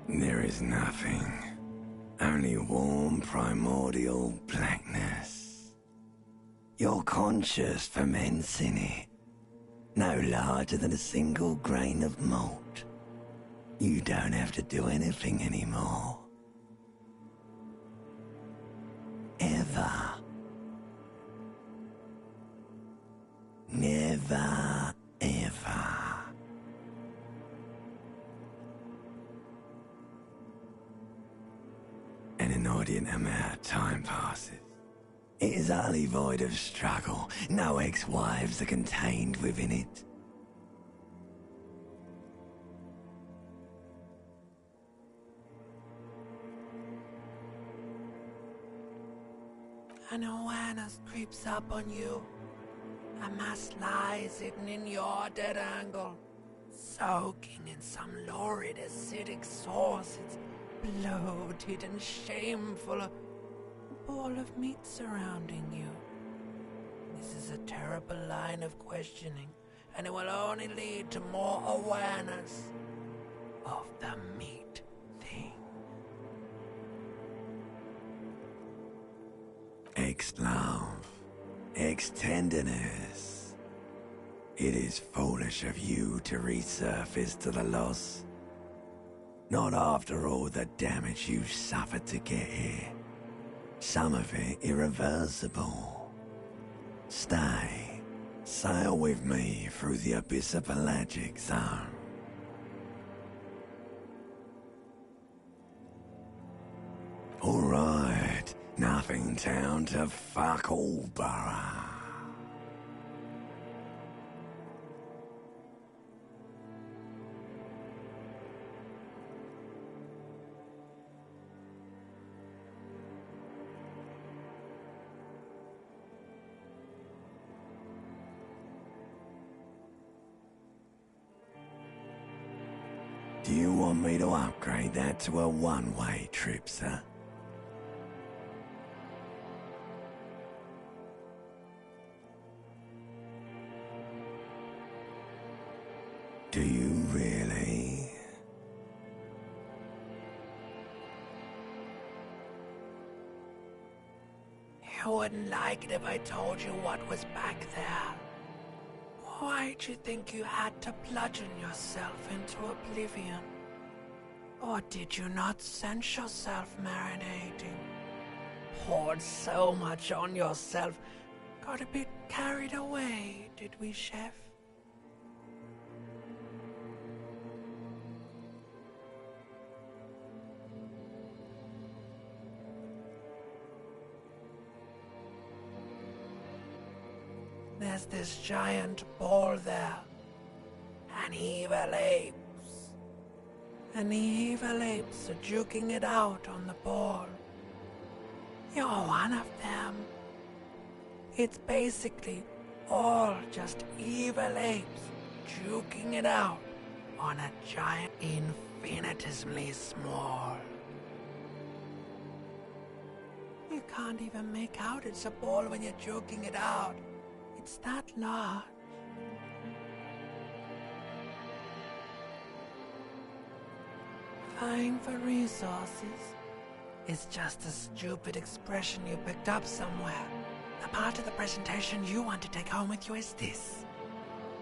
There is nothing. Only warm primordial blackness. Your conscious ferments in it. No larger than a single grain of malt. You don't have to do anything anymore. Ever. Never, ever. An inordinate amount of time passes. It is utterly void of struggle. No ex-wives are contained within it. An awareness creeps up on you. A mass lies hidden in your dead angle, soaking in some lurid acidic source. It's bloated and shameful, a ball of meat surrounding you. This is a terrible line of questioning, and it will only lead to more awareness of the meat thing. Ex-love, ex-tenderness. It is foolish of you to resurface to the loss. Not after all the damage you suffered to get here. Some of it irreversible. Stay. Sail with me through the abyss of pelagic zone. Alright, nothing town to fuck all borough. Do you want me to upgrade that to a one-way trip, sir? Do you really? You wouldn't like it if I told you what was back there. Why'd you think you had to bludgeon yourself into oblivion? Or did you not sense yourself marinating? Poured so much on yourself, got a bit carried away, did we, Chef? There's this giant ball there. An evil apes. And the evil apes are juking it out on the ball. You're one of them. It's basically all just evil apes juking it out on a giant infinitesimally small. You can't even make out it's a ball when you're juking it out. It's that large. Vying for resources is just a stupid expression you picked up somewhere. The part of the presentation you want to take home with you is this.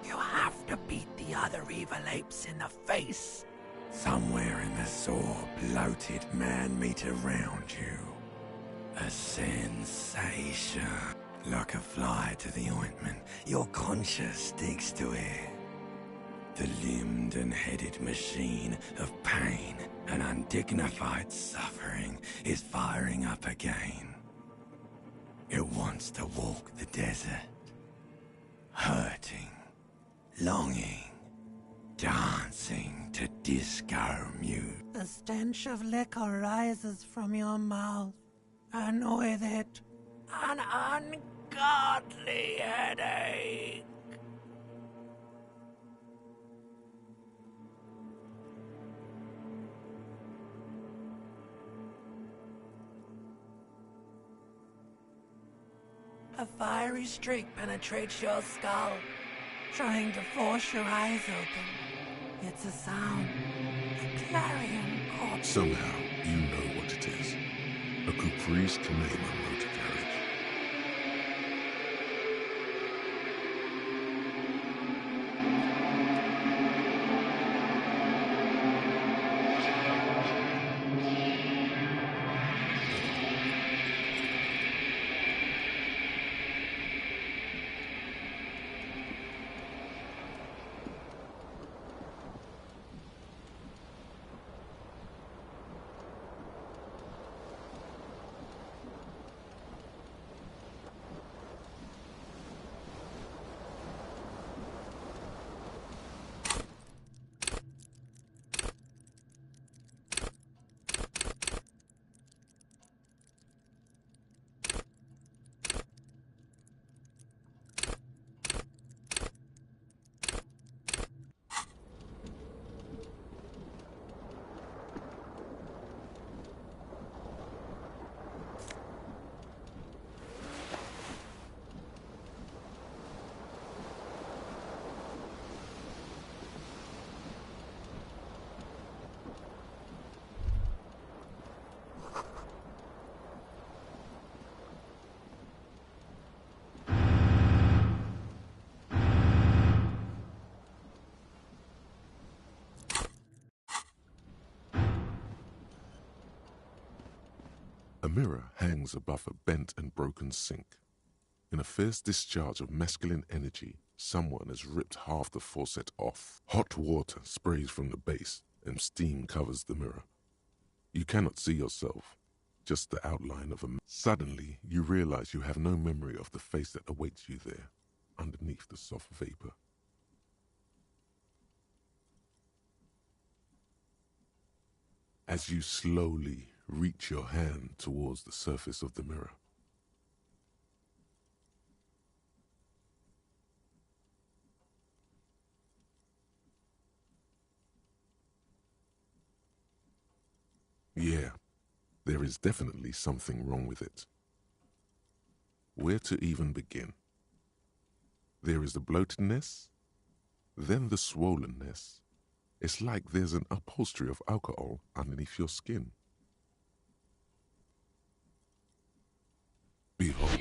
You have to beat the other evil apes in the face. Somewhere in the sore, bloated man-meat around you. A sensation. Like a fly to the ointment, your conscience sticks to it. The limbed and headed machine of pain and undignified suffering is firing up again. It wants to walk the desert, hurting, longing, dancing to disco music. The stench of liquor rises from your mouth, and with it, an ungodly headache. A fiery streak penetrates your skull, trying to force your eyes open. It's a sound, Clarion Call. Somehow, you know what it is. A caprice to name a motor carriage. A mirror hangs above a bent and broken sink. In a fierce discharge of masculine energy, someone has ripped half the faucet off. Hot water sprays from the base and steam covers the mirror. You cannot see yourself, just the outline of a man. Suddenly, you realize you have no memory of the face that awaits you there, underneath the soft vapor. As you slowly reach your hand towards the surface of the mirror, yeah, there is definitely something wrong with it. Where to even begin? There is the bloatedness, then the swollenness. It's like there's an upholstery of alcohol underneath your skin. Behold.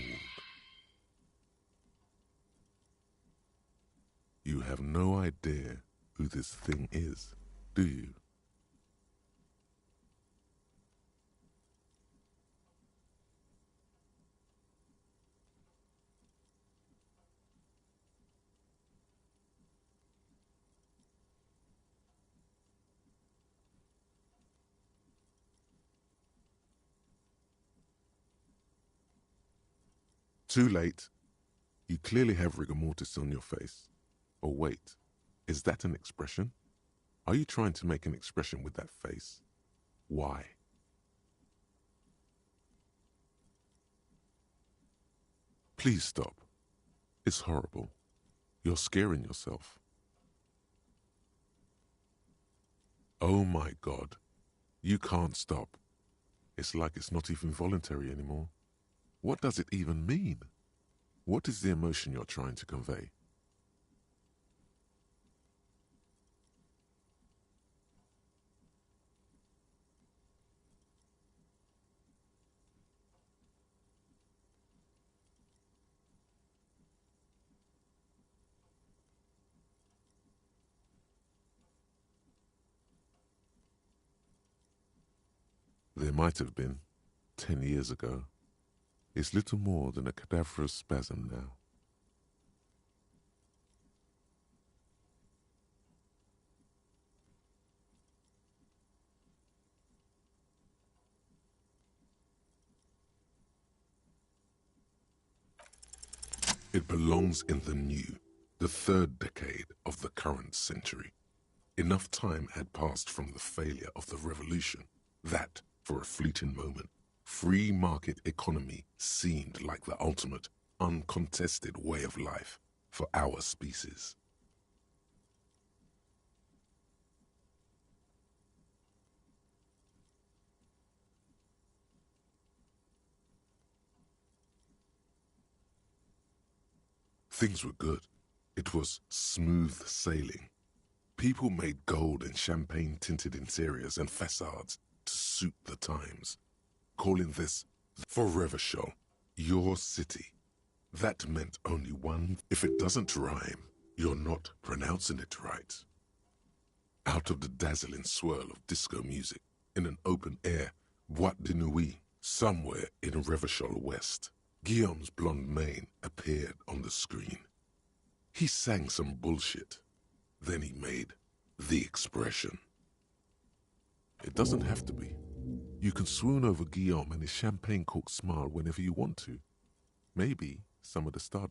You have no idea who this thing is, do you? Too late. You clearly have rigor mortis on your face. Or wait, is that an expression? Are you trying to make an expression with that face? Why? Please stop. It's horrible. You're scaring yourself. Oh my God. You can't stop. It's like it's not even voluntary anymore. What does it even mean? What is the emotion you're trying to convey? There might have been, 10 years ago. It's little more than a cadaverous spasm now. It belongs in the new, the third decade of the current century. Enough time had passed from the failure of the revolution that, for a fleeting moment, free market economy seemed like the ultimate, uncontested way of life for our species. Things were good. It was smooth sailing. People made gold and champagne-tinted interiors and facades to suit the times, calling this Forevishal, your city. That meant only one. If it doesn't rhyme, you're not pronouncing it right. Out of the dazzling swirl of disco music, in an open-air boîte de nuit, somewhere in Revachol West, Guillaume's blonde mane appeared on the screen. He sang some bullshit. Then he made the expression. It doesn't have to be. You can swoon over Guillaume and his champagne-corked smile whenever you want to. Maybe some of the stars.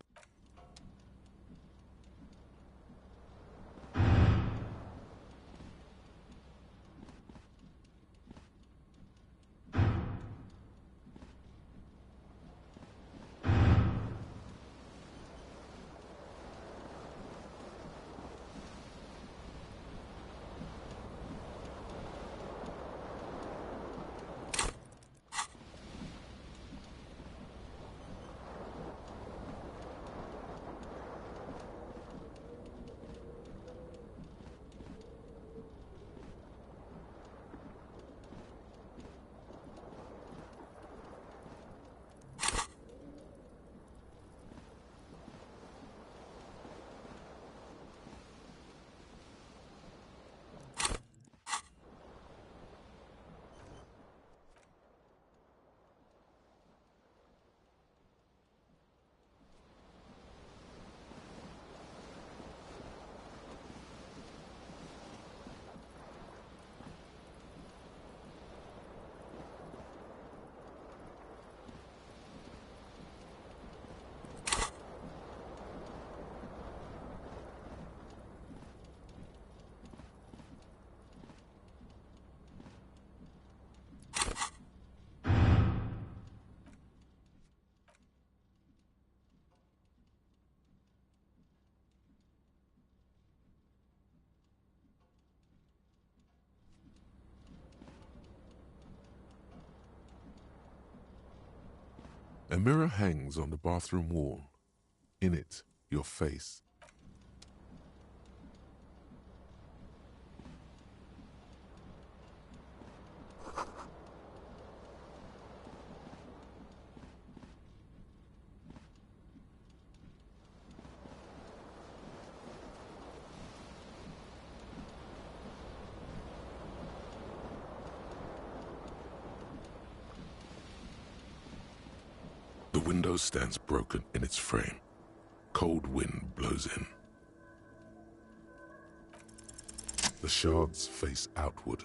A mirror hangs on the bathroom wall. In it, your face. The window stands broken in its frame. Cold wind blows in. The shards face outward.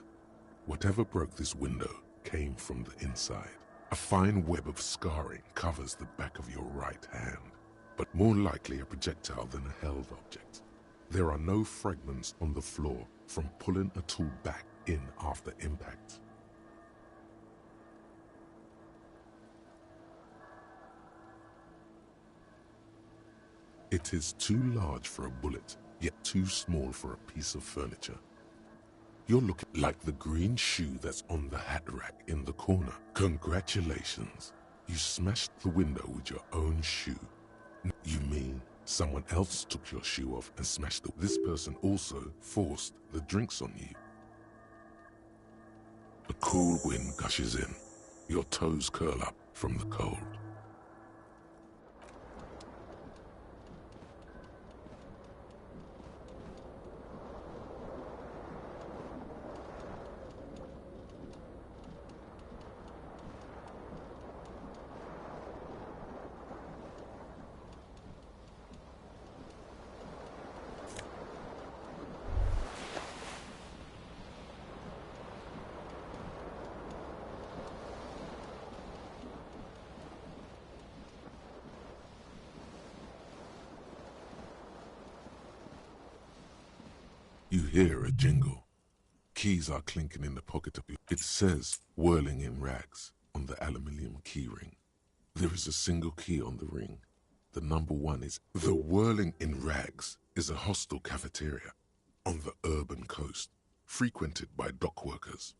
Whatever broke this window came from the inside. A fine web of scarring covers the back of your right hand, but more likely a projectile than a held object. There are no fragments on the floor from pulling a tool back in after impact. It is too large for a bullet, yet too small for a piece of furniture. You're looking like the green shoe that's on the hat rack in the corner. Congratulations, you smashed the window with your own shoe. You mean someone else took your shoe off and smashed it? This person also forced the drinks on you. A cool wind gushes in. Your toes curl up from the cold. You hear a jingle. Keys are clinking in the pocket of you. It says, whirling in rags, on the aluminium key ring. There is a single key on the ring. The number 1 is... The whirling in rags is a hostel cafeteria on the urban coast, frequented by dock workers.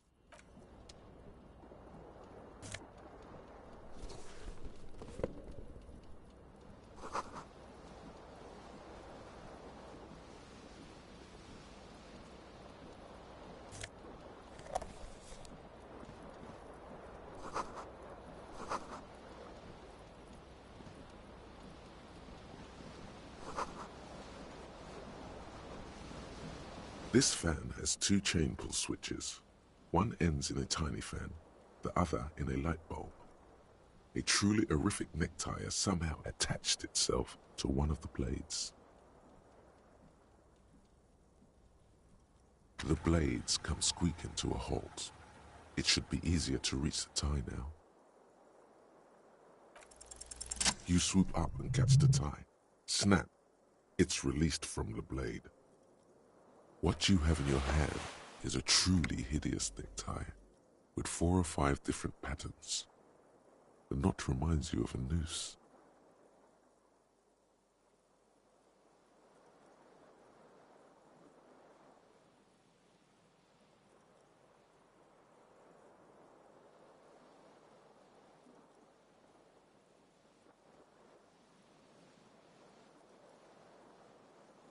This fan has two chain pull switches. One ends in a tiny fan, the other in a light bulb. A truly horrific necktie has somehow attached itself to one of the blades. The blades come squeaking to a halt. It should be easier to reach the tie now. You swoop up and catch the tie. Snap! It's released from the blade. What you have in your hand is a truly hideous necktie with 4 or 5 different patterns. The knot reminds you of a noose.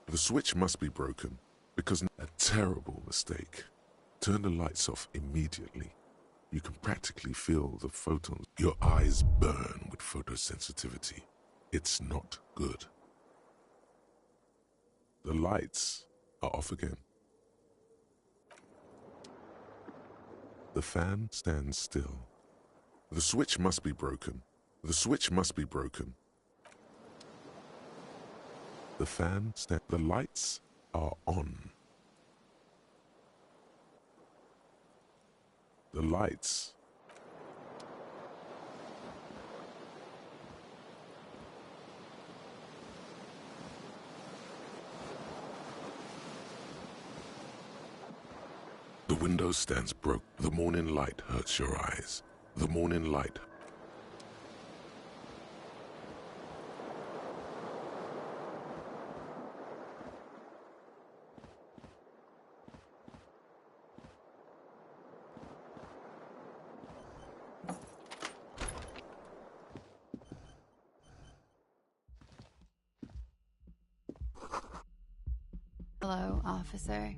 The switch must be broken because a terrible mistake. Turn the lights off immediately. You can practically feel the photons. Your eyes burn with photosensitivity. It's not good. The lights are off again. The fan stands still. The switch must be broken. The switch must be broken. The fan stands. The lights are on. The lights. The window stands broke. The morning light hurts your eyes. The morning light. Hello, officer.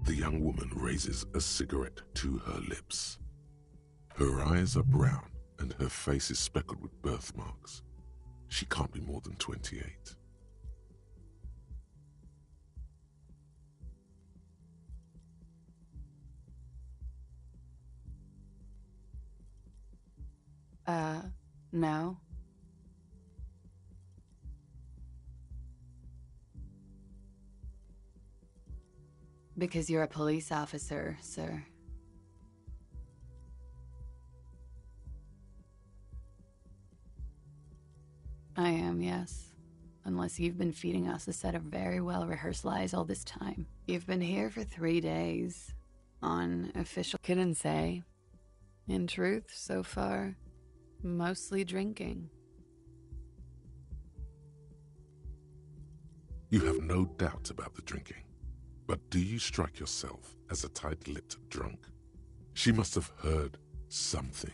The young woman raises a cigarette to her lips. Her eyes are brown and her face is speckled with birthmarks. She can't be more than 28. No. Because you're a police officer, sir. I am, yes. Unless you've been feeding us a set of very well-rehearsed lies all this time. You've been here for 3 days. On official... Couldn't say. In truth, so far, mostly drinking. You have no doubt about the drinking. But do you strike yourself as a tight-lipped drunk? She must have heard something.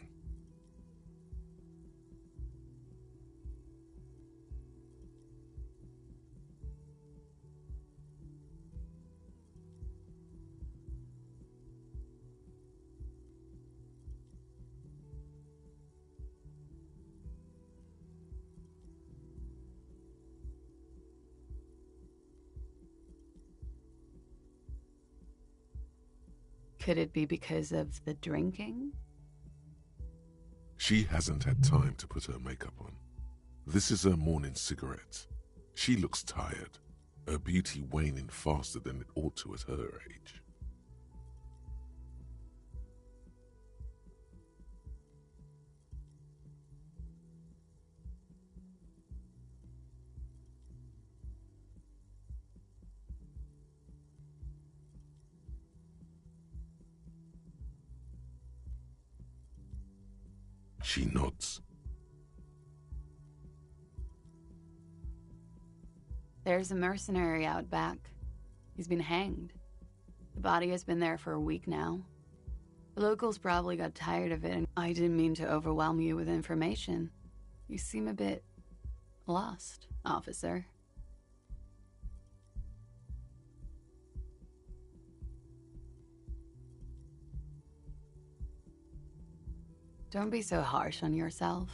Could it be because of the drinking? She hasn't had time to put her makeup on. This is her morning cigarette. She looks tired, her beauty waning faster than it ought to at her age. She nods. There's a mercenary out back. He's been hanged. The body has been there for a week now. The locals probably got tired of it, and I didn't mean to overwhelm you with information. You seem a bit lost, officer. Don't be so harsh on yourself.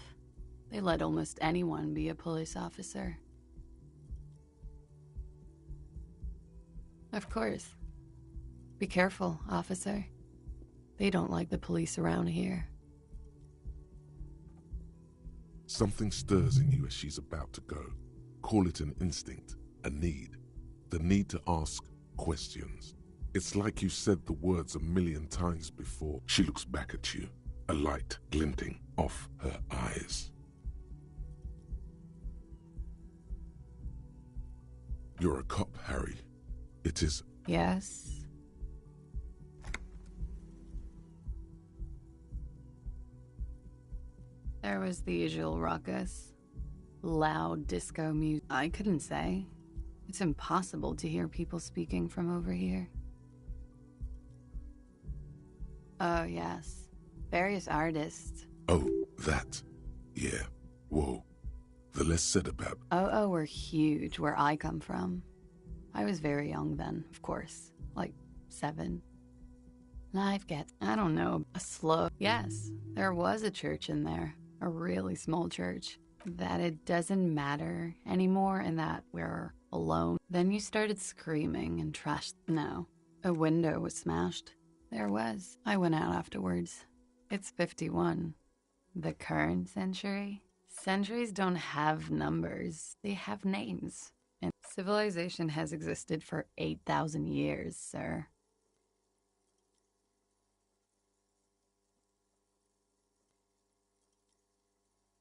They let almost anyone be a police officer. Of course. Be careful, officer. They don't like the police around here. Something stirs in you as she's about to go. Call it an instinct, a need. The need to ask questions. It's like you said the words a million times before. She looks back at you, a light glinting off her eyes. You're a cop, Harry. It is... Yes? There was the usual ruckus. Loud disco music. I couldn't say. It's impossible to hear people speaking from over here. Oh, yes. Various artists. Oh, that. Yeah. Whoa. The less said about... Oh, were huge where I come from. I was very young then, of course. Like 7. Life gets, I don't know, a slow... Yes, there was a church in there. A really small church. That it doesn't matter anymore and that we're alone. Then you started screaming and trashed... No. A window was smashed. There was. I went out afterwards. It's 51. The current century? Centuries don't have numbers. They have names. And civilization has existed for 8,000 years, sir.